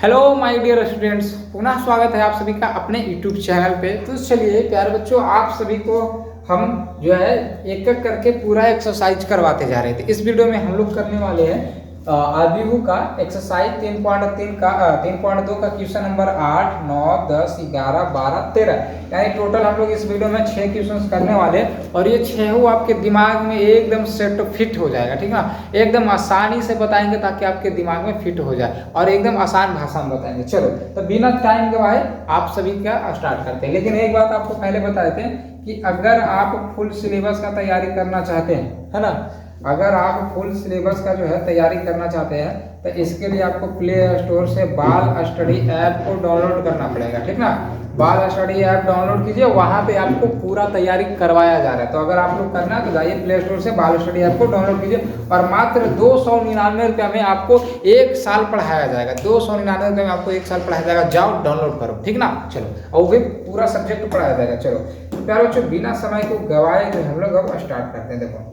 Hello my dear students, पुनः स्वागत है आप सभी का अपने यूट्यूब चैनल पे। तो चलिए प्यारे बच्चों, आप सभी को हम जो है एक एक करके पूरा एक्सरसाइज करवाते जा रहे थे। इस वीडियो में हम लोग करने वाले हैं आरबीयू का एक्सरसाइज 3.3 का 3.2 का क्वेश्चन नंबर 8, 9, 10, 11, 12, 13 यानी टोटल हम लोग इस वीडियो में 6 क्वेश्चन करने वाले हैं। और ये 6 आपके दिमाग में एकदम सेट फिट हो जाएगा, ठीक ना। एकदम आसानी से बताएंगे ताकि आपके दिमाग में फिट हो जाए और एकदम आसान भाषा में बताएंगे। चलो तो बिना टाइम गवाए आप सभी का स्टार्ट करते हैं। लेकिन एक बात आपको पहले बता देते हैं कि अगर आप फुल सिलेबस का तैयारी करना चाहते हैं, है ना, अगर आप फुल सिलेबस का जो है तैयारी करना चाहते हैं तो इसके लिए आपको प्ले स्टोर से बाल स्टडी ऐप को डाउनलोड करना पड़ेगा, ठीक ना। बाल स्टडी ऐप डाउनलोड कीजिए, वहां पे आपको पूरा तैयारी करवाया जा रहा है। तो अगर आप लोग करना है तो जाइए प्ले स्टोर से बाल स्टडी ऐप को डाउनलोड कीजिए और मात्र 299 रुपये में आपको 1 साल पढ़ाया जाएगा। 299 रुपये में आपको 1 साल पढ़ाया जाएगा। जाओ डाउनलोड करो, ठीक ना। चलो और भी पूरा सब्जेक्ट पढ़ाया जाएगा। चलो प्यारे बच्चों, बिना समय को गवाए तो हम लोग अब स्टार्ट करते हैं। देखो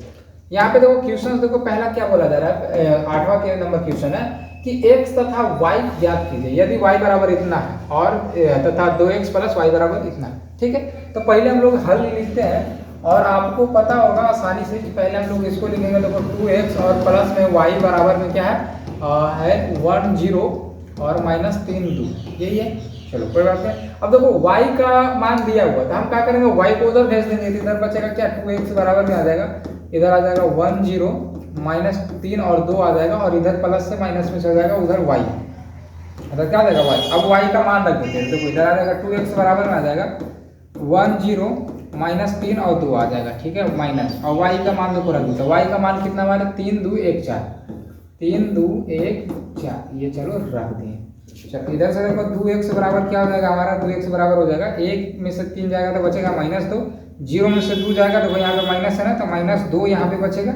यहाँ पे देखो क्वेश्चन, देखो पहला क्या बोला जा रहा है, 8वां के नंबर क्वेश्चन है कि x तथा y ज्ञात कीजिए यदि y बराबर इतना है और तथा 2x प्लस y बराबर इतना है, ठीक है। तो पहले हम लोग हल लिखते हैं और आपको पता होगा आसानी से कि पहले हम लोग इसको लिखेंगे। देखो 2x और प्लस में y बराबर में क्या है 1 0 और -3 2, यही है। चलो कोई बात नहीं। अब देखो y का मान दिया हुआ तो हम क्या करेंगे, y को उधर भेज देंगे। इधर बचेगा क्या, 2x बराबर में आ जाएगा, इधर आ जाएगा 1 0 -3 और 2 आ जाएगा और इधर प्लस से माइनस में चल जाएगा उधर y, इधर क्या आ जाएगा y। अब y का मान रख देते हैं। देखो इधर आ जाएगा 2x बराबर में आ जाएगा 1 0 -3 और 2 आ जाएगा, ठीक है, माइनस। और y का मान देखो रख देते हैं। y का मान कितना हमारे 3 2 1 4, 3 2 1 4, ये चलो रख दिए। चलो इधर से देखो 2x बराबर क्या हो जाएगा हमारा, 2x बराबर हो जाएगा 1 में से 3 जाएगा तो बचेगा -2, 0 में से 2 जाएगा तो यहाँ पे माइनस है ना, तो -2 यहाँ पे बचेगा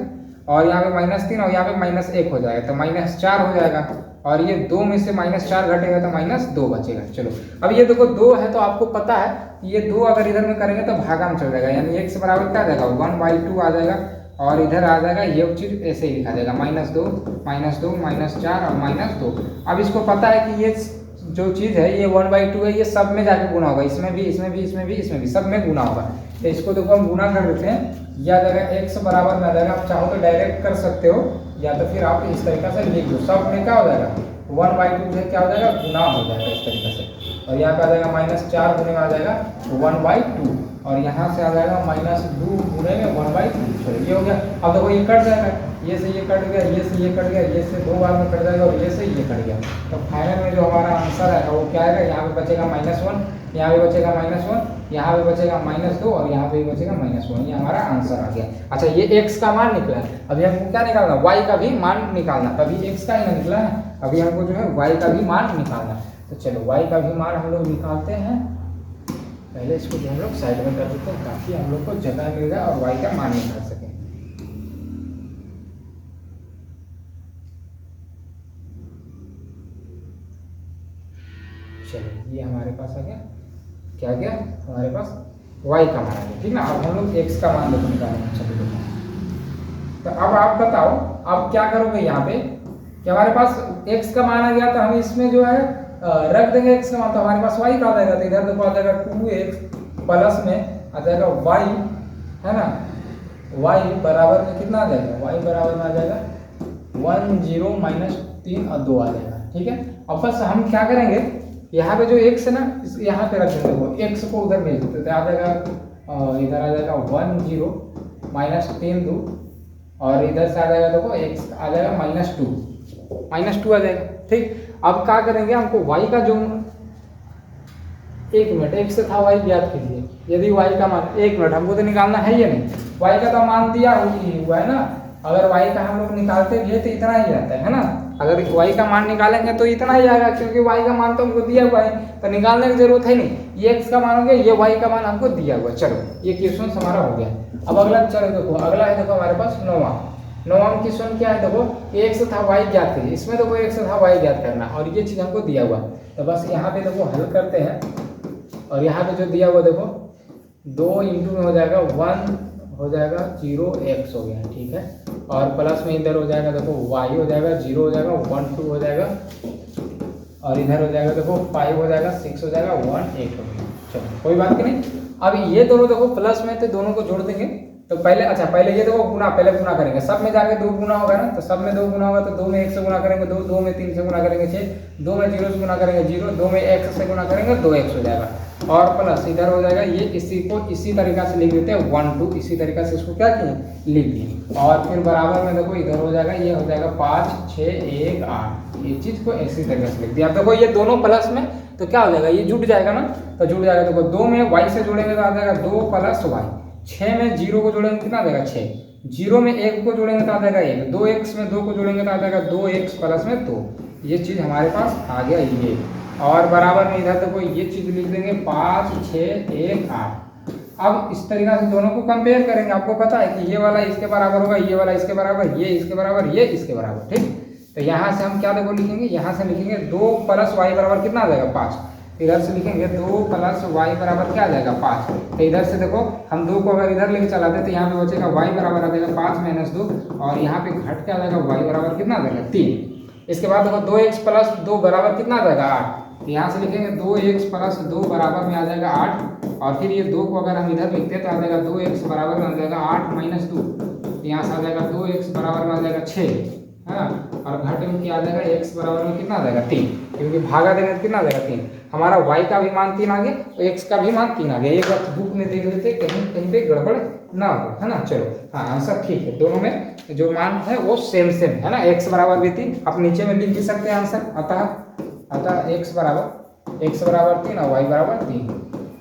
और यहाँ पे -3 और यहाँ पे -1 हो जाएगा तो -4 हो जाएगा। और ये 2 में से -4 घटेगा तो -2 बचेगा। चलो अब ये देखो 2 है तो आपको पता है ये 2 अगर इधर में करेंगे तो भागा में चल जाएगा, यानी x बराबर क्या आ जाएगा 1/2 आ जाएगा और इधर आ जाएगा ये चीज ऐसे ही लिखा जाएगा -2 -4 और -2। अब इसको पता है कि ये जो चीज़ है ये 1/2 है, ये सब में जाके गुना होगा, इसमें भी इसमें भी इसमें भी इसमें भी सब में गुना होगा। तो इसको देखो हम गुना कर देते हैं, या जगह x बराबर में आ जाएगा। आप चाहो तो डायरेक्ट कर सकते हो या तो फिर आप इस तरीका से लिख दो। सब में क्या हो जाएगा 1/2 से क्या हो जाएगा गुना हो जाएगा इस तरीके से। और यहाँ पे आ जाएगा -4 गुने में आ जाएगा 1/2 और यहाँ से आ जाएगा -2 गुने में 1/2। चलो ये हो गया। अब देखो ये कट जाएगा, ये से ये कट गया, ये से ये कट गया, ये से 2 बार में कट जाएगा और ये से ये कट गया। तो फाइनल में जो हमारा आंसर है वो क्या आएगा, यहाँ पे बचेगा -1, यहाँ पे बचेगा -1, यहाँ पे बचेगा -2 और यहाँ पे भी बचेगा -1। ये हमारा आंसर आ गया। अच्छा ये x का मान निकला है, अभी हमको क्या निकालना, y का भी मान निकालना। अभी x का ही ना निकला है, अभी हमको जो है y का भी मान निकालना। तो चलो y का भी मान हम लोग निकालते हैं। पहले इसको जो हम लोग साइड में कर देते हैं ताकि हम लोग को जगह मिल जाए और y का मान निकाल सके। चलो ये हमारे पास आ गया, क्या गया हमारे पास y का मान आ गया, ठीक ना। अब हम लोग x का मान देखो निकालेंगे। चलो तो अब आप बताओ अब क्या करोगे, यहाँ पे कि हमारे पास x का मान आ गया तो हम इसमें जो है रख देंगे x का मान, तो हमारे पास y का आ जाएगा। तो इधर देखो आ जाएगा 2x प्लस में आ जाएगा y, है ना, y बराबर में कितना आ जाएगा, y बराबर में आ जाएगा 1 0 -3 और 2 आ जाएगा, ठीक है। अब बस हम क्या करेंगे, यहाँ पे जो x है ना यहाँ पे रख देंगे, वो x को उधर भेज देते आ जाएगा, इधर आ जाएगा 1 0 -3 2 और इधर से आ जाएगा देखो x आ जाएगा -2 आ जाएगा, ठीक। अब क्या करेंगे, हमको y का जो 1 मिनट x तथा y ज्ञात कीजिए यदि y का मान, 1 मिनट हमको तो निकालना है या नहीं, y का तो मान दिया हुआ है ना। अगर y का हम लोग निकालते भी है तो इतना ही आता है ना। अगर y का मान निकालेंगे तो इतना ही आएगा क्योंकि y का मान तो हमको दिया हुआ है तो निकालने की जरूरत है नहीं। ये x का मान हो गया, ये y का मान हमको दिया हुआ है। चलो ये क्वेश्चन हमारा हो गया। अब अगला चलो देखो, अगला है देखो हमारे पास 9वां क्वेश्चन क्या है, देखो x तथा y ज्ञात कीजिए। इसमें देखो x तथा y ज्ञात करना और ये चीज हमको दिया हुआ। तो बस यहाँ पे देखो हल करते हैं और यहाँ पे जो दिया हुआ देखो 2 इंटू में हो जाएगा 1 हो जाएगा 0 x हो गया, ठीक है। और प्लस में इधर हो जाएगा देखो y हो जाएगा 0 हो जाएगा 1 2 हो जाएगा और इधर हो जाएगा देखो 5 हो जाएगा, 6 हो जाएगा, 1 8 हो गया। चलो कोई बात नहीं। अब ये दोनों देखो प्लस में थे, दोनों को जोड़ देंगे तो पहले अच्छा पहले ये देखो गुना, पहले गुना करेंगे, सब में जाके 2 गुना होगा ना, तो सब में 2 गुना होगा तो 2 में 1 से गुना करेंगे 2, 2 में 3 से गुना करेंगे 6, 2 में 0 से गुना करेंगे 0, 2 में x से गुना करेंगे 2x हो जाएगा, और प्लस इधर हो जाएगा। ये इसी को इसी तरीका से लिख देते हैं 1 2, इसी तरीका से इसको क्या किए लिख दिए। और फिर बराबर में देखो इधर हो जाएगा, ये हो जाएगा 5 6 1 8, ये चीज को इसी तरीके से लिख दिया। अब देखो ये दोनों प्लस में तो क्या हो जाएगा, ये जुड़ जाएगा ना, तो जुड़ जाएगा। देखो 2 में y से जोड़ेंगे तो आ जाएगा 2 + y, 6 में 0 को जोड़ेंगे कितना आ जाएगा 6, 0 में 1 को जोड़ेंगे तो आ जाएगा 1, 2x में 2 को जोड़ेंगे तो आ जाएगा 2x प्लस में 2, ये चीज हमारे पास आ गया ये। और बराबर में इधर देखो ये चीज लिख देंगे 5 6 1 8। अब इस तरीका से दोनों को कंपेयर करेंगे, आपको पता है कि ये वाला इसके बराबर होगा, ये वाला इसके बराबर, ये इसके बराबर, ये इसके बराबर, ठीक। तो यहाँ से हम क्या देखो लिखेंगे, यहाँ से लिखेंगे 2 + y बराबर कितना आ जाएगा 5, इधर से लिखेंगे 2 + y बराबर क्या आ जाएगा 5। तो इधर से देखो हम 2 को अगर इधर लेके चलाते तो यहाँ पे बचेगा y बराबर आ जाएगा 5 - 2, और यहाँ पे घट के आ जाएगा y बराबर कितना आ जाएगा 3। इसके बाद देखो 2x + 2 बराबर कितना आ जाएगा 8, यहाँ से लिखेंगे 2x + 2 बराबर में आ जाएगा 8, और फिर ये 2 को अगर हम इधर लिखते हैं तो आ जाएगा 2x बराबर में आ जाएगा 8 - 2, यहाँ से आ जाएगा 2x बराबर में आ जाएगा 6, है ना, और घट में क्या आ जाएगा x बराबर में कितना आ जाएगा 3, क्योंकि भागा देंगे तो कितना आ जाएगा 3। हमारा y का भी मान 3 आ गया और x का भी मान 3 आ गया। एक बार बुक में देख लेते कहीं कहीं पे गड़बड़ ना हो, है ना। चलो हाँ आंसर ठीक है, दोनों में जो मान है वो सेम है ना। x बराबर भी 3, आप नीचे में लिख भी सकते हैं आंसर, अतः x बराबर 3 और y बराबर 3,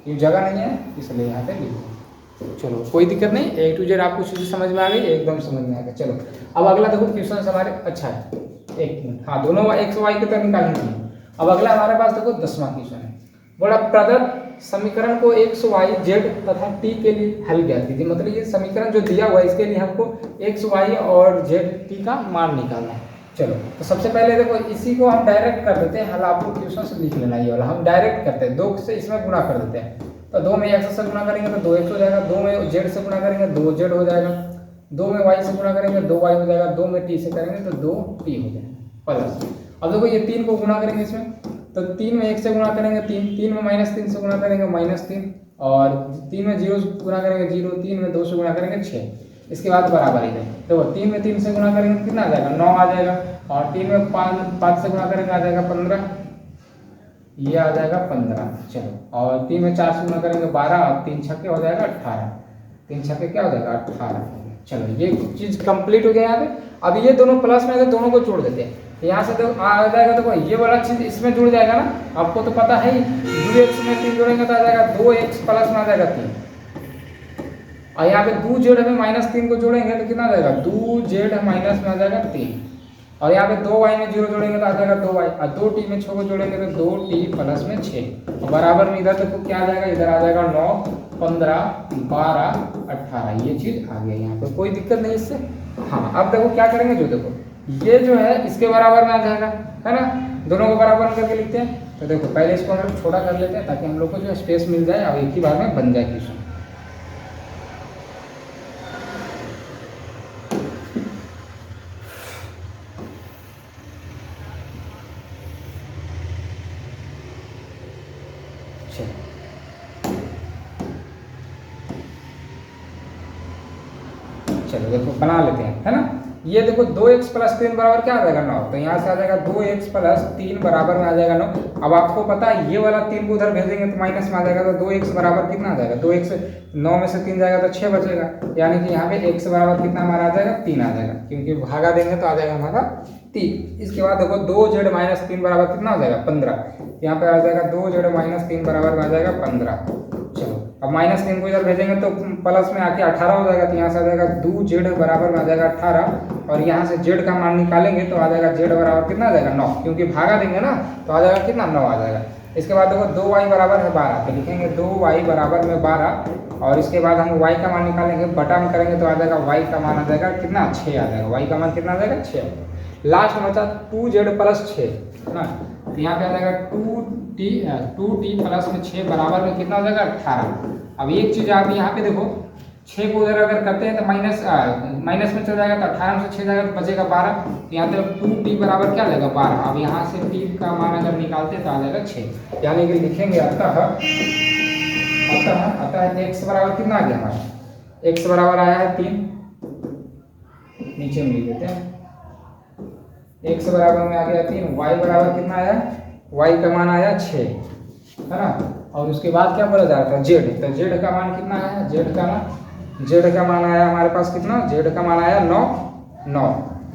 ये जगह नहीं है इसलिए यहाँ पे लिख। चलो कोई दिक्कत नहीं, A to Z आपको चीज़ समझ में आ गई, एकदम समझ में आ गया। चलो अब अगला देखो क्वेश्चन हमारे, अच्छा है एक मिनट, हाँ दोनों x y की तरह निकालनी थी। अब अगला हमारे पास देखो 10वां क्वेश्चन है, बोला प्रदत्त समीकरण को x y z तथा t के लिए हल ज्ञात कीजिए। मतलब ये समीकरण जो दिया हुआ है इसके लिए हमको x y और z t का मान निकालना है। चलो तो सबसे पहले देखो इसी को हम डायरेक्ट कर देते हैं, हल आपको क्वेश्चन से लिख लेना, ये वाला हम डायरेक्ट करते हैं, 2 से इसमें गुणा कर देते हैं। तो 2 में x से गुणा करेंगे तो 2x हो जाएगा, 2 में z से गुणा करेंगे 2z हो जाएगा, 2 में y से गुणा करेंगे 2y हो जाएगा, 2 में t से करेंगे तो 2t हो जाएगा प्लस। अब देखो ये 3 को गुणा करेंगे इसमें, तो 3 में 1 से गुणा करेंगे 3, 3 में -3 से गुणा करेंगे -3, और 3 में 0 से गुणा करेंगे 0, 3 में 2 से गुणा करेंगे 6। इसके बाद बराबर है, देखो 3 में 3 से गुणा करेंगे कितना आ जाएगा 9 आ जाएगा, और 3 में 5 से गुणा करेंगे आ जाएगा 15, ये आ जाएगा 15। चलो और 3 में 4 से गुणा करेंगे 12, और 3 छक्के हो जाएगा 18, 3 छक्के क्या हो जाएगा 18। चलो ये चीज कंप्लीट हो गया यहाँ पे। अब ये दोनों प्लस में दोनों को जोड़ देते हैं, यहाँ से तो आ जाएगा, देखो ये वाला चीज इसमें जुड़ जाएगा ना, आपको तो पता है ही, 2x में 3 जोड़ेंगे तो आ जाएगा 2x प्लस में आ जाएगा 3, और यहाँ पे 2z में -3 को जोड़ेंगे तो कितना आ जाएगा 2z माइनस में आ जाएगा 3, और यहाँ पे 2y में 0 जोड़ेंगे तो आ जाएगा 2y, और 2t में 6 को जोड़ेंगे तो 2t प्लस में 6, और बराबर में इधर देखो क्या आ जाएगा, इधर आ जाएगा 9 15 12 18, ये चीज आ गया यहाँ पे, कोई दिक्कत नहीं इससे। हाँ अब देखो क्या करेंगे, जो देखो ये जो है इसके बराबर में आ जाएगा, है ना, दोनों को बराबर करके लिखते हैं। तो देखो पहले इसको हम लोग छोटा कर लेते हैं ताकि हम लोग को जो स्पेस मिल जाए, अब एक ही बार में बन जाए क्वेश्चन। चलो देखो बना लेते हैं, है ना। ये देखो 2x + 3 बराबर क्या आ जाएगा 9, तो यहाँ से आ जाएगा 2x + 3 बराबर में आ जाएगा 9। अब आपको पता है ये वाला 3 को उधर भेजेंगे तो माइनस में आ जाएगा, तो 2x बराबर कितना आ जाएगा, 2x 9 में से 3 जाएगा तो 6 बचेगा, यानी कि यहाँ पे x बराबर कितना हमारा आ जाएगा 3 आ जाएगा, क्योंकि भागा देंगे तो आ जाएगा हमारा 3। इसके बाद देखो 2z - 3 बराबर कितना आ जाएगा 15, यहाँ पे आ जाएगा 2z - 3 बराबर में आ जाएगा 15। चलो अब -3 को इधर भेजेंगे तो प्लस में आके 18 हो जाएगा, तो यहाँ से आ जाएगा 2z बराबर में आ जाएगा 18, और यहाँ से z का मान निकालेंगे तो आ जाएगा z बराबर कितना आ जाएगा 9, क्योंकि भागा देंगे ना तो आ जाएगा कितना 9 आ जाएगा। इसके बाद देखो 2y बराबर है 12, तो लिखेंगे 2y बराबर में 12, और इसके बाद हम y का मान निकालेंगे, बटा में करेंगे तो आ जाएगा y का मान आ जाएगा कितना 6 आ जाएगा, y का मान कितना आ जाएगा 6। लास्ट में बचा 2z + 6, है ना, तो यहाँ पे आ जाएगा 2t प्लस में 6 बराबर में कितना हो जाएगा 18। अब एक चीज आप यहाँ पे देखो 6 को उधर अगर करते हैं तो माइनस में चल जाएगा, तो 18 में से 6 जाएगा तो बचेगा 12। तो यहाँ तक 2t बराबर क्या आ जाएगा 12। अब यहाँ से t का मान अगर निकालते हैं तो आ जाएगा 6। यानी कि लिखेंगे अतः x बराबर कितना आ गया हमारा, x बराबर आया है 3, नीचे में लिख देते हैं, x बराबर में आ गया 3, y बराबर कितना आया, y का मान आया 6, है ना। और उसके बाद क्या बोला जा रहा था z, तो z का मान कितना आया, z का मान आया हमारे पास कितना, z का मान आया 9,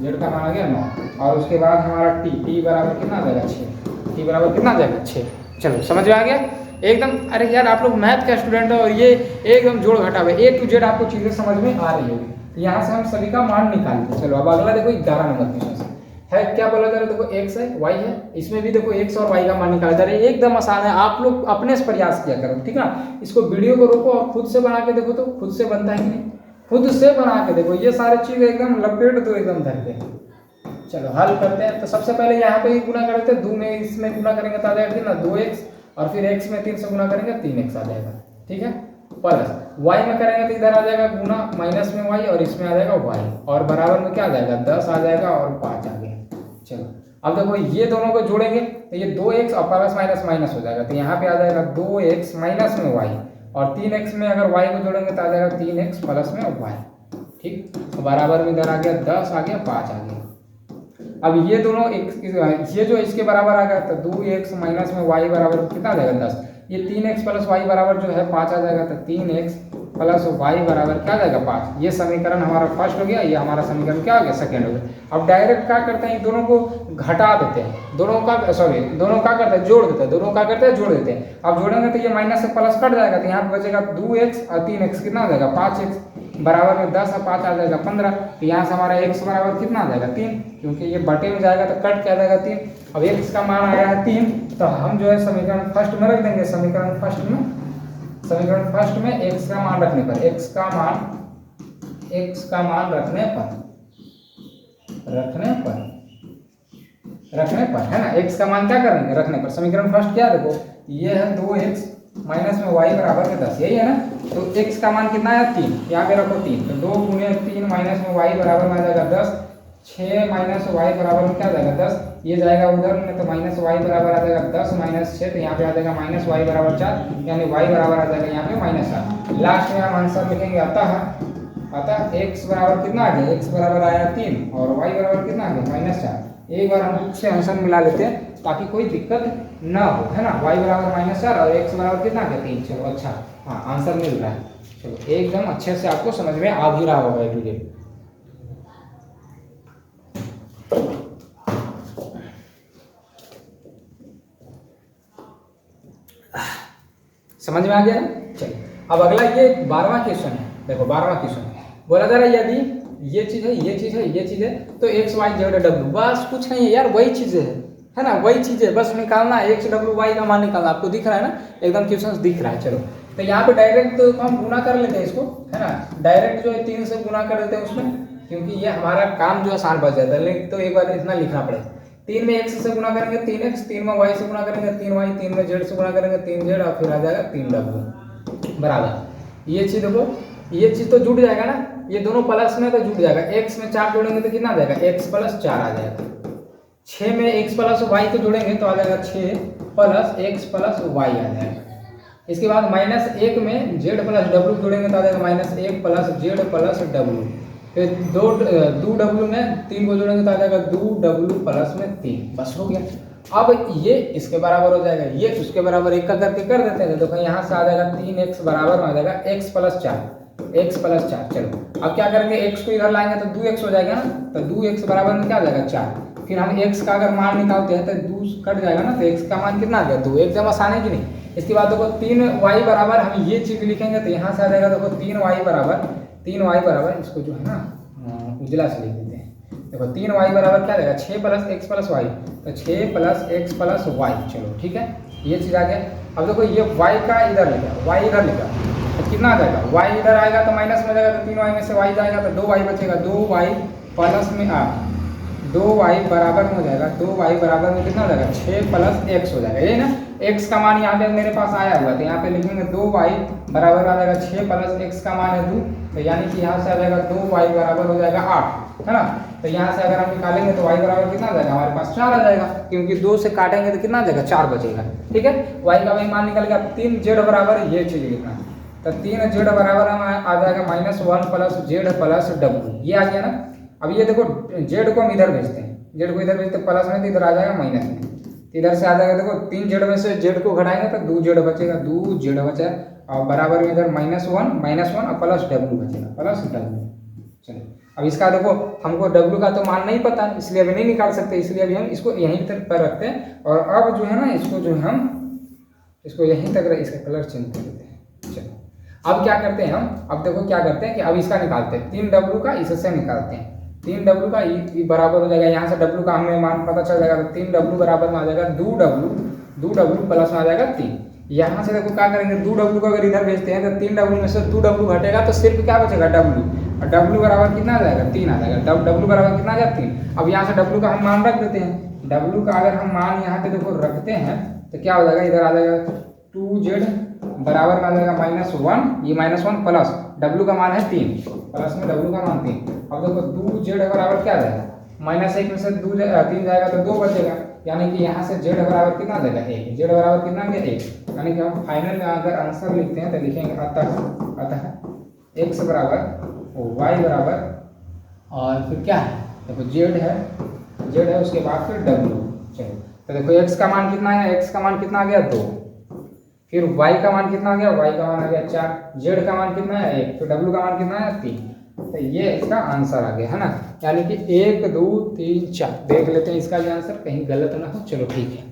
z का मान आ गया 9। और उसके बाद हमारा t बराबर कितना आ जाएगा 6, t बराबर कितना आ जाएगा 6। चलो समझ में आ गया एकदम। अरे यार आप लोग मैथ का स्टूडेंट हो और ये एकदम जोड़ घटाव A to Z आपको चीजें समझ में आ रही होगी। तो यहाँ से हम सभी का मान निकालते। चलो अब अगला देखो 11 नंबर क्वेश्चन है, क्या बोला जा रहा है, देखो x है y है, इसमें भी देखो x और y का मान निकाला जा रहा है। एकदम आसान है, आप लोग अपने से प्रयास किया करो, ठीक ना। इसको वीडियो को रोको और खुद से बना के देखो, तो खुद से बनता है कि नहीं, खुद से बना के देखो, ये सारी चीज एकदम लपेट दो एकदम धर के। चलो हल करते हैं। तो सबसे पहले यहाँ पे गुना करते हैं, 2 में इसमें गुना करेंगे तो आ जाएगा कितना 2x, और फिर x में 3 से गुना करेंगे 3x आ जाएगा, ठीक है। प्लस y में करेंगे तो इधर आ जाएगा गुना माइनस में y, और इसमें आ जाएगा y, और बराबर में क्या आ जाएगा 10 आ जाएगा और 5 आ गया। चलो अब देखो ये दोनों को जोड़ेंगे तो ये 2x और प्लस माइनस माइनस हो जाएगा, तो यहाँ पे आ जाएगा 2x माइनस में y, और 3x में अगर y को जोड़ेंगे तो आ जाएगा 3x प्लस में y, ठीक। तो बराबर में इधर आ गया 10 आ गया 5 आ गया। अब ये दोनों ये जो इसके बराबर आ गया, तो 2x माइनस में y बराबर कितना आ जाएगा 10, ये 3x प्लस y बराबर जो है 5 आ जाएगा, तो 3x प्लस y बराबर क्या आ जाएगा 5। ये समीकरण हमारा फर्स्ट हो गया, ये हमारा समीकरण क्या हो गया सेकंड हो गया। अब डायरेक्ट क्या करते हैं, दोनों को घटा देते हैं, दोनों का करते हैं जोड़ देते हैं, दोनों का करते हैं जोड़ देते हैं। अब जोड़ेंगे तो ये माइनस से प्लस कट जाएगा, तो यहाँ पे बचेगा 2x और 3x कितना आ जाएगा 5x, बराबर में 10 और 5 आ जाएगा 15। तो यहाँ से हमारा x बराबर कितना आ जाएगा 3, क्योंकि ये बटे में जाएगा तो कट क्या आ जाएगा 3। अब x का मान आया है 3, तो हम जो है समीकरण फर्स्ट में रख देंगे, समीकरण फर्स्ट में x का मान रखने पर, x का मान रखने पर है ना, x का मान क्या करेंगे रखने पर। समीकरण फर्स्ट क्या देखो, ये है 2x माइनस में y बराबर में 10, यही है ना। तो x का मान कितना है 3, यहाँ पे रखो 3, तो 2 गुने 3 माइनस में y बराबर में आ जाएगा 10, 6 माइनस y बराबर में क्या आ जाएगा 10, ये जाएगा उधर में, तो माइनस y बराबर आ जाएगा 10 माइनस 6, तो यहाँ पे आ जाएगा माइनस y बराबर 4, यानी y बराबर आ जाएगा यहाँ पे -4। लास्ट में हम आंसर लिखेंगे अतः x बराबर कितना आ गया, x बराबर आया 3 और y बराबर कितना आ गया -4। एक बार हम खुद से आंसर मिला लेते हैं ताकि कोई दिक्कत ना हो, है ना। y बराबर -4 और x बराबर कितना आ गया 3। चलो अच्छा, हाँ आंसर मिल रहा है। चलो एकदम अच्छे से आपको समझ में आ भी रहा होगा ए टू जेड। समझ में आ गया ना। चलिए अब अगला ये 12वां क्वेश्चन है। देखो 12वां क्वेश्चन बोला जा रहा है यदि ये चीज है तो x y z w, बस कुछ नहीं है यार, वही चीजें है ना, वही चीजें बस निकालना है। x w y का मान निकालना, आपको दिख रहा है ना, एकदम क्वेश्चन दिख रहा है। चलो तो यहाँ पे डायरेक्ट तो हम गुना कर लेते हैं इसको, है ना, डायरेक्ट जो है 3 से गुना कर देते हैं उसमें, क्योंकि ये हमारा काम जो आसान बच जाता है। लेकिन तो एक बार इतना लिखना पड़ेगा, 3 में x से गुना करेंगे 3x, 3 में y से गुना करेंगे 3y, 3 में z से गुना करेंगे 3z, और फिर आ जाएगा 3w बराबर। ये चीज देखो, ये चीज तो जुड़ जाएगा ना, ये दोनों प्लस में तो जुड़ जाएगा। x में 4 जोड़ेंगे तो कितना आ जाएगा, x प्लस 4 आ जाएगा। 6 में x प्लस y को जोड़ेंगे तो आ जाएगा 6 प्लस x प्लस y आ जाएगा। इसके बाद -1 में z प्लस w जोड़ेंगे तो आ जाएगा -1 प्लस z प्लस w। फिर 2w में 3 को जोड़ेंगे तो आ जाएगा 2w प्लस में 3, बस हो गया। अब ये इसके बराबर हो जाएगा, ये उसके बराबर 1 का करके कर देते हैं। देखो यहाँ से आ जाएगा 3x बराबर में आ जाएगा x प्लस 4। चलो अब क्या करेंगे, x को इधर लाएंगे तो 2x हो जाएगा ना, तो 2x बराबर में क्या आ जाएगा 4। फिर हम x का अगर मान निकालते हैं तो 2 कट जाएगा ना, तो x का मान कितना आ गया 2, एकदम आसान है कि नहीं। इसके बाद देखो 3y बराबर, हम ये चीज लिखेंगे तो यहाँ से आ जाएगा देखो 3y बराबर, इसको जो है ना उजला से लिख देते हैं। देखो 3y बराबर क्या रहेगा 6 प्लस x प्लस y, तो 6 प्लस x प्लस y। चलो ठीक है, ये चीज आ गया। अब देखो ये y का इधर लिखा, y इधर लिखा, तो कितना आ जाएगा, y इधर आएगा तो माइनस में जाएगा, तो 3y में से y जाएगा तो 2y बचेगा, 2y प्लस में 2y बराबर में हो जाएगा, 2y बराबर में कितना हो जाएगा 6 प्लस x हो जाएगा, ये ना x का मान यहाँ पे मेरे पास आया हुआ, तो यहाँ पे लिखेंगे 2y बराबर आ जाएगा 6 प्लस x का मान है 2, तो यानी कि यहाँ से आ जाएगा 2y बराबर हो जाएगा 8, है ना। तो यहाँ से अगर हम निकालेंगे तो y बराबर कितना आ जाएगा, हमारे पास 4 आ जाएगा, क्योंकि 2 से काटेंगे तो कितना आ जाएगा 4 बचेगा, ठीक है। y का वही मान निकल गया। 3z बराबर ये चीज लिखना, तो 3z बराबर हम आ जाएगा -1 प्लस z प्लस w, ये आ गया ना। अब ये देखो z को हम इधर भेजते हैं, z को इधर भेजते प्लस में, तो इधर आ जाएगा माइनस में, तो इधर से आ जाएगा देखो 3z में से z को घटाएंगे तो 2z बचेगा, 2z बचा, और बराबर में इधर -1 और प्लस w बचेगा, प्लस w। चलिए अब इसका देखो हमको w का तो मान नहीं पता, इसलिए अभी नहीं निकाल सकते, इसलिए अभी हम इसको यहीं तक पर रखते हैं, और अब जो है ना इसको जो हम इसको यहीं तक इसका कलर चेंज कर देते हैं। चलो अब क्या करते हैं हम, अब देखो क्या करते हैं कि अब इसका निकालते हैं, 3w का इससे निकालते हैं, 3w का ई बराबर हो जाएगा, यहाँ से w का हमें मान पता चल जाएगा, तो 3w बराबर में आ जाएगा 2w प्लस में आ जाएगा 3। यहाँ से देखो क्या करेंगे, 2w को अगर इधर भेजते हैं तो 3w में से 2w घटेगा तो सिर्फ क्या बचेगा w, और w बराबर कितना आ जाएगा 3 आ जाएगा, w बराबर कितना आ जाएगा 3। अब यहाँ से w का हम मान रख देते हैं, w का अगर हम मान यहाँ पे देखो रखते हैं तो क्या हो जाएगा, इधर आ जाएगा 2z बराबर में आ जाएगा -1, ये -1 प्लस w का मान है 3, प्लस में w का मान 3। अब देखो 2z बराबर क्या आ जाएगा, -1 में से 3 जाएगा तो 2 बचेगा, यानी कि यहाँ से z बराबर कितना आ जाएगा 1, z बराबर कितना आ गया 1, यानी कि हम फाइनल में अगर आंसर लिखते हैं तो लिखेंगे अतः x बराबर y बराबर, और फिर क्या है देखो z है उसके बाद फिर w। चलो तो देखो x का मान कितना है, x का मान कितना आ गया 2, फिर y का मान कितना आ गया, y का मान आ गया 4, z का मान कितना है 1, तो w का मान कितना है 3, तो ये इसका आंसर आ गया, है ना। यानी कि 1 2 3 4, देख लेते हैं इसका भी आंसर कहीं गलत ना हो। चलो ठीक है,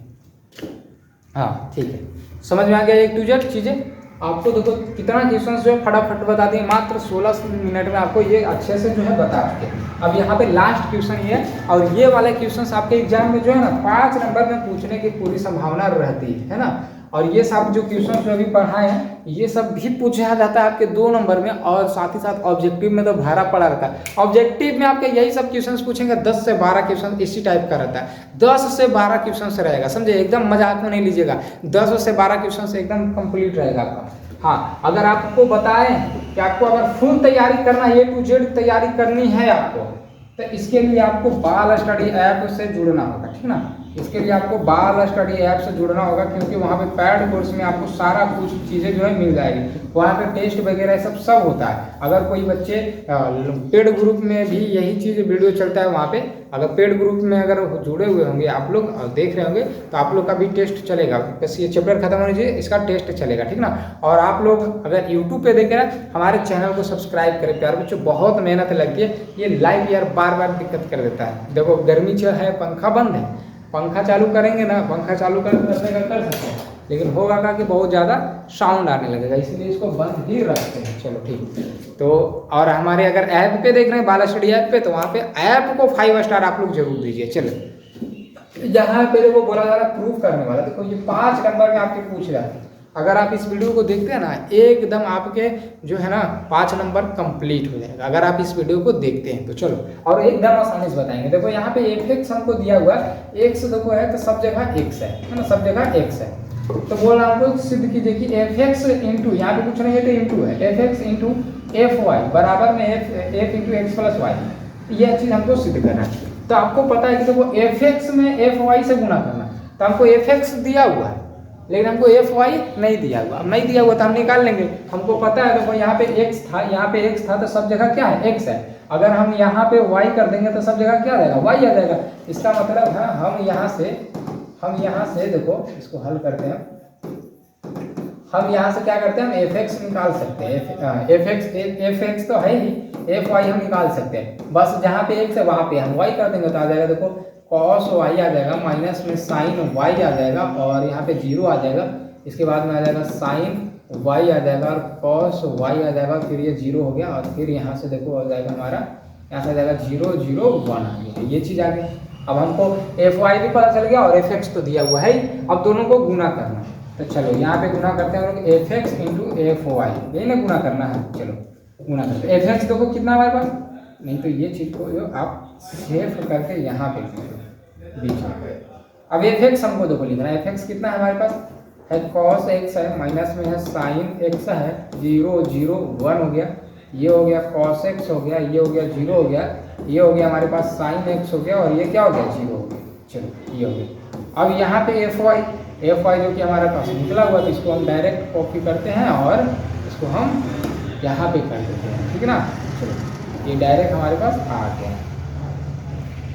हाँ ठीक है, समझ में आ गया 1 2 Z चीज़ें। आपको देखो कितना क्वेश्चन जो है फटाफट बता दिए, मात्र 16 मिनट में आपको ये अच्छे से जो है बता चुके। अब यहाँ पे लास्ट क्वेश्चन ये है, और ये वाले क्वेश्चन आपके एग्जाम में जो है ना 5 नंबर में पूछने की पूरी संभावना रहती है ना। और ये सब जो क्वेश्चन जो अभी पढ़ाए हैं ये सब भी पूछा जाता है आपके 2 नंबर में, और साथ ही साथ ऑब्जेक्टिव में तो भरा पड़ा रहता है। ऑब्जेक्टिव में आपके यही सब क्वेश्चंस पूछेंगे, 10 से 12 क्वेश्चन इसी टाइप का रहता है, 10 से 12 क्वेश्चन रहेगा, समझे, एकदम मजाक में नहीं लीजिएगा, 10 से 12 क्वेश्चन से एकदम कंप्लीट रहेगा आपका। हाँ, अगर आपको बताएं कि आपको अगर फुल तैयारी करना, A to Z तैयारी करनी है आपको, तो इसके लिए आपको बाल स्टडी ऐप से जुड़ना होगा, ठीक ना। इसके लिए आपको बाल स्टडी ऐप से जुड़ना होगा, क्योंकि वहाँ पे पैड कोर्स में आपको सारा कुछ चीज़ें जो है मिल जाएगी, वहाँ पे टेस्ट वगैरह सब होता है। अगर कोई बच्चे पेड ग्रुप में भी यही चीज़ वीडियो चलता है वहाँ पे, अगर पेड ग्रुप में अगर जुड़े हुए होंगे आप लोग और देख रहे होंगे तो आप लोग का भी टेस्ट चलेगा, बस ये चैप्टर खत्म होने चाहिए इसका टेस्ट चलेगा, ठीक ना। और आप लोग अगर यूट्यूब पे देख रहे हैं हमारे चैनल को सब्सक्राइब करें प्यार बच्चों, बहुत मेहनत लगती है, ये लाइव यार बार दिक्कत कर देता है। देखो गर्मी है, पंखा बंद है, पंखा चालू करेंगे ना, पंखा चालू कर सकते हैं, लेकिन होगा का कि बहुत ज़्यादा साउंड आने लगेगा, इसलिए इसको बंद ही रखते हैं। चलो ठीक, तो और हमारे अगर ऐप पे देख रहे हैं बाल स्टडी ऐप पे, तो वहाँ पे ऐप को 5 स्टार आप लोग जरूर दीजिए। चलो यहाँ पे देखो बोला जा रहा है प्रूफ करने वाला, देखो ये 5 नंबर में आपके पूछ रहा है, अगर आप इस वीडियो को देखते हैं ना एकदम आपके जो है ना 5 नंबर कंप्लीट हो जाएगा, अगर आप इस वीडियो को देखते हैं तो। चलो और एकदम आसानी से बताएंगे, देखो यहाँ पे fx हमको दिया हुआ है, x देखो है तो सब जगह x है ना, सब जगह x है, तो बोल रहा हमको सिद्ध कीजिए कि fx इंटू, यहाँ पे कुछ नहीं है तो इंटू है, fx इंटू fy बराबर में f into x plus y, यह चीज़ हमको सिद्ध करना है। तो आपको पता है कि देखो fx में fy से गुणा करना, तो हमको fx दिया हुआ है लेकिन हमको fy नहीं दिया हुआ, अब नहीं दिया हुआ तो हम निकाल लेंगे। हमको पता है देखो यहाँ पे x था, यहाँ पे x था तो सब जगह क्या है x है, अगर हम यहाँ पे y कर देंगे तो सब जगह क्या आ जाएगा y आ जाएगा। इसका मतलब है हम यहाँ से देखो इसको हल करते हैं, हम यहाँ से क्या करते हैं, हम fx निकाल सकते हैं, fx तो है ही, fy हम निकाल सकते हैं, बस जहाँ पे x है वहाँ पे हम y कर देंगे तो आ जाएगा देखो cos y आ जाएगा, माइनस में sin y आ जाएगा, और यहाँ पे 0 आ जाएगा, इसके बाद में आ जाएगा sin y आ जाएगा और cos y आ जाएगा, फिर ये 0 हो गया, और फिर यहाँ से देखो हो जाएगा हमारा, यहाँ से आ जाएगा 0 0 1 आ गया, ये चीज़ आ गया। अब हमको fy भी पता चल गया और fx तो दिया हुआ है, अब दोनों को गुना करना है, तो चलो यहाँ पे गुना करते हैं हम लोग fx इंटू fy, यही ना गुना करना है। चलो गुना करते हैं, fx देखो कितना हमारे पास, नहीं तो ये चीज़ को जो आप शिफ्ट करके यहाँ पे बीच में। अब एफ एक्स हमको देखो लिखना है, एफ एक्स कितना है हमारे पास है कॉस एक्स है, माइनस में है साइन एक्स है, 0 0 1 हो गया, ये हो गया कॉस एक्स हो गया, ये हो गया 0 हो गया, ये हो गया हमारे पास साइन एक्स हो गया, और ये क्या हो गया 0 हो गया। चलो ये हो गया। अब यहाँ पे एफ वाई जो कि हमारे पास निकला हुआ था, इसको हम डायरेक्ट कॉपी करते हैं और इसको हम यहाँ पे कर देते हैं, ठीक है ना। चलो ये डायरेक्ट हमारे पास आ गया।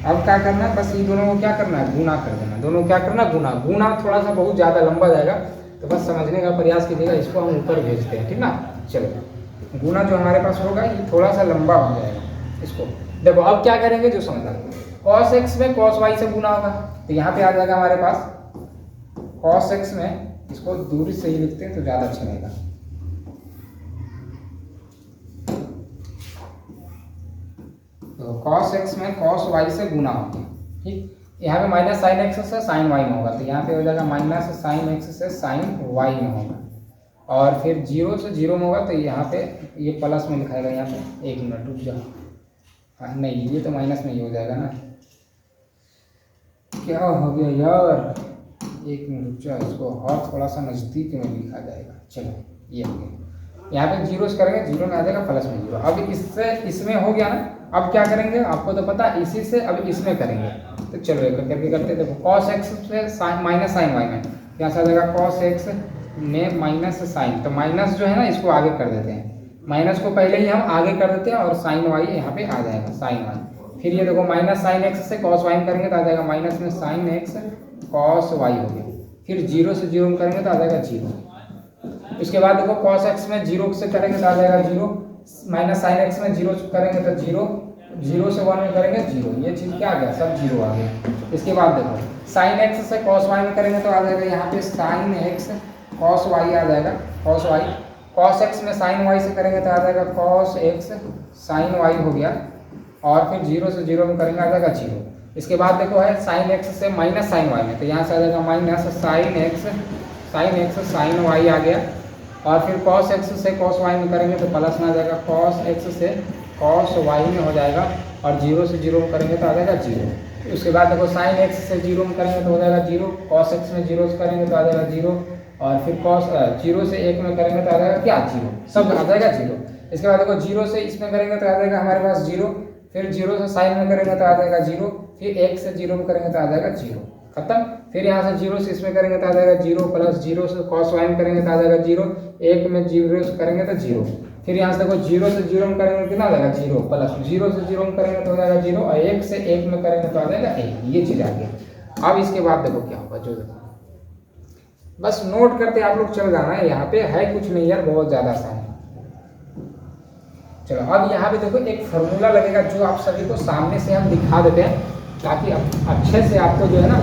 अब क्या करना है, बस ये दोनों को क्या करना है, गुना कर देना। दोनों क्या करना, गुना थोड़ा सा बहुत ज़्यादा लंबा जाएगा, तो बस समझने का प्रयास कीजिएगा। इसको हम ऊपर भेजते हैं, ठीक ना। चलो गुना जो हमारे पास होगा ये थोड़ा सा लंबा हो जाएगा। इसको देखो अब क्या करेंगे जो समझना, कॉस एक्स में कॉस वाई से गुना होगा, तो यहाँ पे आ जाएगा हमारे पास कॉस एक्स में, इसको दूरी से ही लिखते हैं तो ज़्यादा अच्छा रहेगा। तो कॉस एक्स में कॉस वाई से गुना होगा, ठीक। यहाँ पे माइनस साइन एक्स से साइन वाई में होगा, तो यहाँ पे हो जाएगा माइनस साइन एक्स से साइन वाई में होगा, और फिर 0 से 0 में होगा, तो यहाँ पे ये प्लस में लिखाएगा। यहाँ पे एक मिनट रुक जाओ, हाँ नहीं ये तो माइनस में ही हो जाएगा ना, क्या हो गया यार, एक मिनट रुक जाओ, इसको और थोड़ा सा नज़दीक में लिखा जाएगा। चलो ये हो गया, यहाँ पे 0 से करेंगे 0 में आ जाएगा प्लस में 0। अब इससे इसमें हो गया ना, अब क्या करेंगे आपको तो पता है, इसी से अब इसमें करेंगे। तो चलो एक करके करते, देखो कॉस एक्स से माइनस साइन वाई में, यहाँ से आ जाएगा कॉस एक्स में माइनस साइन, तो माइनस जो है ना इसको आगे कर देते हैं, माइनस को पहले ही हम आगे कर देते हैं, और साइन वाई यहाँ पे आ जाएगा साइन वाई। फिर ये देखो माइनस साइन एक्स से कॉस वाई में करेंगे तो आ जाएगा माइनस में साइन एक्स कॉस वाई हो गया। फिर 0 से 0 में करेंगे तो आ जाएगा 0। उसके बाद देखो कॉस एक्स में 0 से करेंगे तो आ जाएगा 0, माइनस साइन एक्स में 0 से करेंगे तो 0, 0 से 1 में करेंगे 0, ये चीज़ क्या आ गया, सब 0 आ गया। इसके बाद देखो साइन एक्स से कॉस वाई में करेंगे तो आ जाएगा यहाँ पे साइन एक्स कॉस वाई आ जाएगा, कॉस वाई। कॉस एक्स में साइन वाई से करेंगे तो आ जाएगा कॉस एक्स साइन वाई हो गया, और फिर 0 से 0 में करेंगे आ जाएगा 0। इसके बाद देखो है साइन एक्स से माइनस साइन वाई में, तो यहाँ से आ जाएगा minus sine X sine Y आ गया, और फिर कॉस एक्स से कॉस वाई में करेंगे तो प्लस में आ जाएगा कॉस एक्स से कॉस वाई में हो जाएगा, और 0 से 0 में करेंगे तो आ जाएगा 0। उसके बाद देखो साइन एक्स से 0 में करेंगे तो हो जाएगा 0, कॉस एक्स में 0 से करेंगे तो आ जाएगा 0, और फिर कॉस 0 से 1 में करेंगे तो आ जाएगा क्या 0, सब आ जाएगा 0। इसके बाद देखो 0 से इसमें करेंगे तो आ जाएगा हमारे पास 0, फिर 0 से साइन में करेंगे तो आ जाएगा 0, फिर 1 से 0 में करेंगे तो आ जाएगा 0, खत्म। फिर यहाँ से 0 से इसमें करेंगे तो आ जाएगा 0, प्लस 0 से कॉस वाई में करेंगे तो आ जाएगा 0, 1 में 0 से करेंगे तो 0, फिर यहाँ से देखो 0 से 0 में करेंगे तो कितना आ जाएगा 0, प्लस 0 से 0 में करेंगे तो हो जाएगा 0, और 1 से 1 में करेंगे तो आ जाएगा 1, ये चीज़ आ गया। अब इसके बाद देखो क्या होगा, जो देखो बस नोट करते आप लोग चल जाना है, यहाँ पे है कुछ नहीं यार, बहुत ज़्यादा आसान है। चलो अब यहाँ पे देखो एक फार्मूला लगेगा जो आप सभी को सामने से हम दिखा देते हैं, ताकि अच्छे से आपको जो है ना,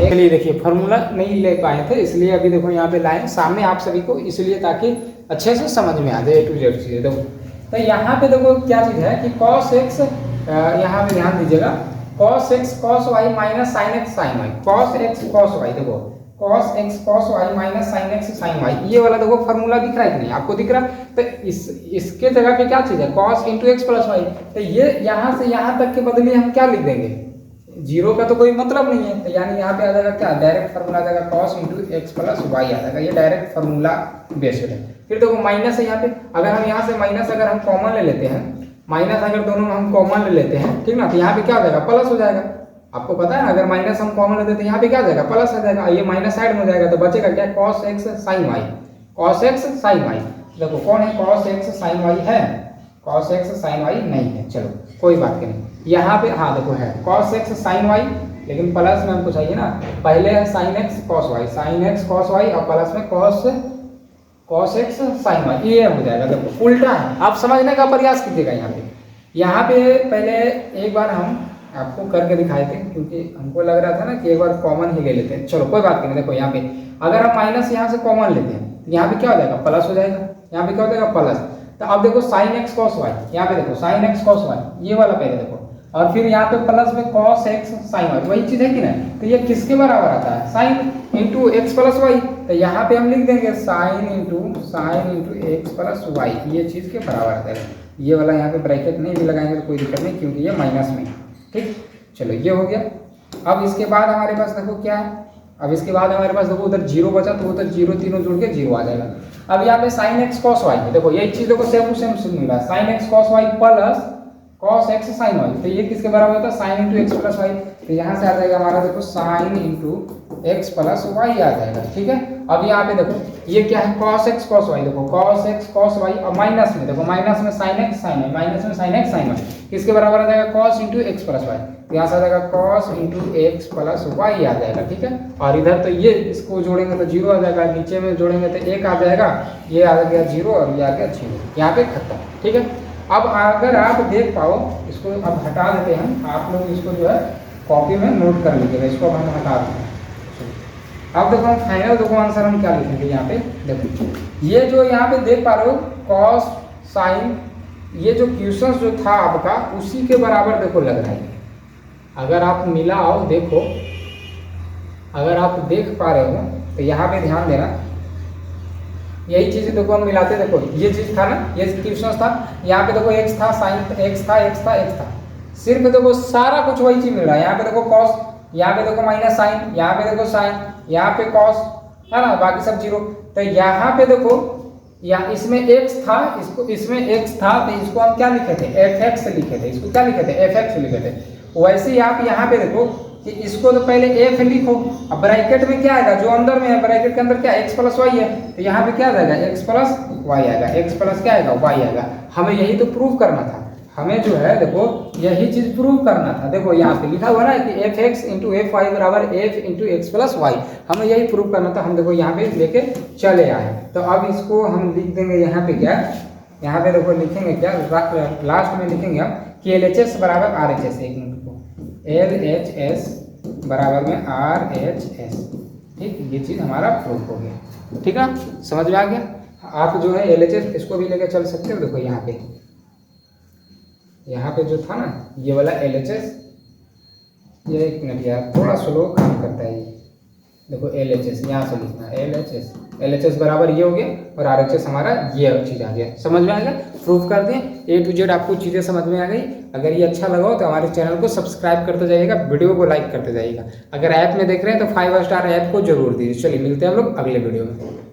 एक लिए देखिए फार्मूला नहीं ले पाए थे इसलिए अभी देखो यहाँ पे लाए सामने आप सभी को, इसलिए ताकि अच्छे से समझ में आ जाए A to Z चीज़ें। देखो तो यहाँ पे देखो क्या चीज़ है कि कॉस एक्स, यहाँ पे ध्यान दीजिएगा, cos X cos Y minus sine X sine Y, cos X cos Y, देखो cos X cos Y minus sine X sine Y, ये वाला देखो फार्मूला दिख रहा है कि नहीं आपको, दिख रहा है। तो इसके जगह पे क्या चीज़ है, cos into x plus Y, तो ये यहाँ से यहाँ तक के बदले हम क्या लिख देंगे, 0 का तो कोई मतलब नहीं है, तो यानी यहाँ पे आ जाएगा क्या, डायरेक्ट फार्मूला आ जाएगा cos into x plus Y आ जाएगा, ये डायरेक्ट फार्मूला बेस्ड है। फिर देखो माइनस है यहाँ पे, अगर हम यहाँ से माइनस अगर हम कॉमन ले लेते हैं, माइनस अगर दोनों में हम कॉमन ले लेते हैं, ठीक ना, तो यहाँ पे क्या हो जाएगा, प्लस हो जाएगा। आपको पता है अगर माइनस हम कॉमन लेते हैं यहाँ पे क्या आ जाएगा, प्लस आ जाएगा, ये माइनस साइड में हो जाएगा, तो बचेगा क्या, cos x sine Y, cos x sine y. देखो कौन है, कॉस एक्स साइन वाई है, कॉस एक्स साइन वाई नहीं है, चलो कोई बात नहीं। यहाँ पे हाँ देखो है कॉस एक्स साइन वाई, लेकिन प्लस में हमको चाहिए ना, पहले है sine x cos y, sine x cos Y, और प्लस में कॉस एक्स साइन वाई, ये हो जाएगा। देखो उल्टा है, आप समझने का प्रयास कीजिएगा। यहाँ पे पहले एक बार हम आपको करके दिखाए थे, क्योंकि हमको लग रहा था ना कि एक बार कॉमन ही ले लेते हैं, चलो कोई बात नहीं। देखो यहाँ पे अगर हम माइनस यहाँ से कॉमन लेते हैं, यहाँ पे क्या हो जाएगा, प्लस हो जाएगा, यहाँ पे क्या हो जाएगा प्लस। तो अब देखो साइन एक्स कॉस वाई, यहाँ पे देखो साइन एक्स कॉस वाई, ये वाला पहले देखो, और फिर यहाँ पे प्लस में कॉस एक्स साइन वाई, वही चीज़ है कि नहीं। तो ये किसके बराबर आता है, sine into x plus Y, तो यहाँ पे हम लिख देंगे sine into x plus y, ये चीज़ के बराबर आता है। ये वाला यहाँ पे ब्रैकेट नहीं भी लगाएंगे तो कोई दिक्कत नहीं, क्योंकि ये माइनस में, ठीक, चलो ये हो गया। अब इसके बाद हमारे पास देखो क्या है, अब इसके बाद हमारे पास देखो उधर जीरो बचा, तो उधर जीरो तीनों जुड़ के जीरो आ जाएगा। अब यहाँ पे साइन एक्स कॉस वाई है, देखो यही चीज देखो सेम टू मिल रहा है, sine x cos Y plus cos x sine Y, तो ये किसके बराबर होता है, sine into x plus Y. तो यहाँ से आ जाएगा हमारा देखो sine into x plus Y आ जाएगा, ठीक है। अब यहाँ पे देखो ये क्या है, कॉस एक्स कॉस वाई, देखो कॉस एक्स कॉस वाई, और माइनस में देखो माइनस में sine X sine Y, minus में साइन एक्स साइन वाई, किसके बराबर आ जाएगा, cos into x plus Y. तो यहाँ से आ जाएगा cos into x plus Y आ जाएगा, ठीक है। और इधर तो ये इसको जोड़ेंगे तो जीरो आ जाएगा, नीचे में जोड़ेंगे तो एक आ जाएगा, ये आ गया जीरो और ये आ गया जीरो, यहाँ पे खत्म, ठीक है। अब अगर आप देख पाओ, इसको अब हटा देते हैं, आप लोग इसको जो है कॉपी में नोट कर लीजिएगा, इसको हम हटा देते हैं। अब देखो हम फाइनल देखो आंसर हम क्या लिखेंगे, यहाँ पे देखो ये जो यहाँ पे देख पा रहे हो कॉस साइन, ये जो क्वेश्चन जो था आपका उसी के बराबर देखो लग रहा है। अगर आप मिलाओ देखो, अगर आप देख पा रहे हो तो यहाँ पे ध्यान देना, यही चीज देखो हम मिलाते, देखो ये चीज था ना, ये क्वेश्चन था, यहाँ पे देखो एक्स था, साइन एक्स था, एक्स था, एक्स था, सिर्फ देखो सारा कुछ वही चीज मिल रहा है। यहाँ पे देखो कॉस, यहाँ पे देखो माइनस साइन, यहाँ पे देखो साइन, यहाँ पे कॉस है ना, बाकी सब जीरो। तो यहाँ पे देखो या इसमें x था, इसको इसमें x था, तो इसको हम क्या लिखे थे, fx लिखे थे, इसको क्या लिखे थे, fx लिखे थे। वैसे ही आप यहाँ पे देखो कि इसको तो पहले f लिखो, अब ब्रैकेट में क्या आएगा, जो अंदर में है ब्रैकेट के अंदर क्या x प्लस वाई है, तो यहाँ पे क्या आ जाएगा, x प्लस वाई आएगा, x प्लस क्या आएगा, वाई आएगा। हमें यही तो प्रूव करना था, हमें जो है देखो यही चीज प्रूव करना था। देखो यहाँ पे लिखा हुआ ना कि F X into F Y बराबर F into x plus Y, हमें यही प्रूव करना था। हम देखो यहाँ पे लेके चले आए, तो अब इसको हम लिख देंगे यहाँ पे क्या, यहाँ पे देखो लिखेंगे क्या, लास्ट में लिखेंगे हम कि एल एच एस बराबर आर एच एस, एक मिनट को, एल एच एस बराबर में आर एच एस, ठीक, ये चीज हमारा प्रूव हो गया, ठीक है, समझ में आ गया। आप जो है एल एच एस इसको भी लेके चल सकते हो। देखो यहाँ पे जो था ना ये वाला एल एच एस, ये एक मिनट यार थोड़ा स्लो काम करता है ये, देखो एल एच एस यहाँ से लिखना, एल एच एस बराबर ये हो गया, और आर एच एस हमारा ये चीज़ आ गया। समझ में आ गया, प्रूफ कर दें, ए टू जेड आपको चीज़ें समझ में आ गई। अगर ये अच्छा लगा हो तो हमारे चैनल को सब्सक्राइब करते जाइएगा, वीडियो को लाइक करते जाइएगा। अगर ऐप में देख रहे हैं तो 5 स्टार ऐप को जरूर दीजिए। चलिए मिलते हैं हम लोग अगले वीडियो में।